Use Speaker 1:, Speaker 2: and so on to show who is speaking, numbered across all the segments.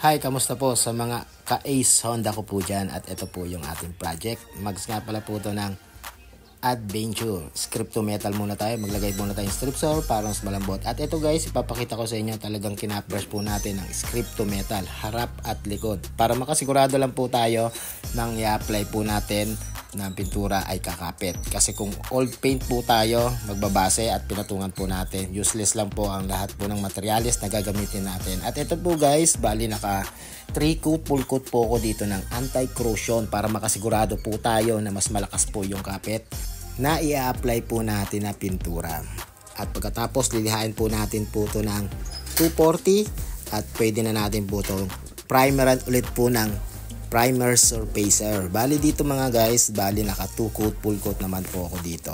Speaker 1: Hi, kamusta po sa mga ka-Ace Honda ko po dyan, at ito po yung ating project. Mags nga pala po ito ng Adventure. Script to metal muna tayo. Maglagay muna tayo ng strip saw para mas malambot. At ito guys, ipapakita ko sa inyo talagang kinapbrush po natin ng script to metal, harap at likod. Para makasigurado lang po tayo nang i-apply po natin ng pintura ay kakapit. Kasi kung old paint po tayo, magbabase at pinatungan po natin, useless lang po ang lahat po ng materials na gagamitin natin. At ito po guys, bali naka 3 coat, full coat po ako dito ng anti-corrosion para makasigurado po tayo na mas malakas po yung kapit na i-apply po natin na pintura. At pagkatapos lilihain po natin po ito ng 240 at pwede na natin po ito primeran ulit po ng primer surfacer. Bali dito mga guys, bali naka 2 coat, full coat naman po ako dito.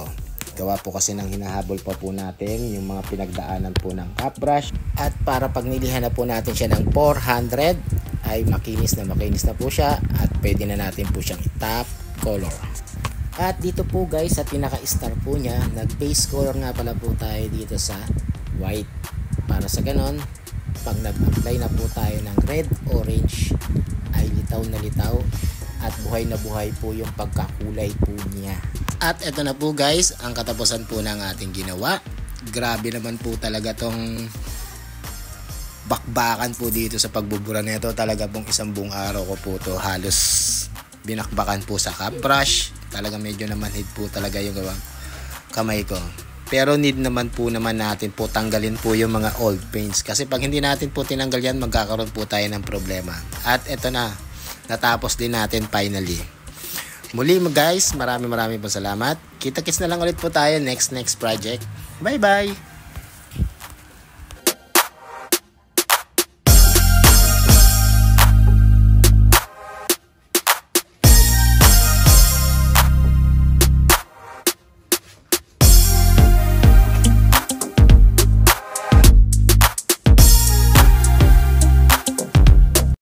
Speaker 1: Gawa po kasi ng hinahabol pa po natin yung mga pinagdaanan po ng cap brush. At para pag nilihan na po natin siya ng 400 ay makinis na po siya at pwede na natin po siyang i-top color. At dito po guys, sa pinaka-star po niya, nag-base color nga pala po tayo dito sa white. Para sa ganon, pag nag-apply na po tayo ng red, orange, ay litaw na litaw at buhay na buhay po yung pagkakulay po niya. At eto na po guys, ang katapusan po ng ating ginawa. Grabe naman po talaga tong bakbakan po dito sa pagbubura nito. Talaga pong isang buong araw ko po to halos binakbakan po sa cap brush. Talaga medyo namanhid po talaga yung kamay ko. Pero need naman natin po tanggalin po yung mga old paints. Kasi pag hindi natin po tinanggal yan, magkakaroon po tayo ng problema. At eto na, natapos din natin finally. Muli guys, maraming po salamat. Kita-kits na lang ulit po tayo next project. Bye bye!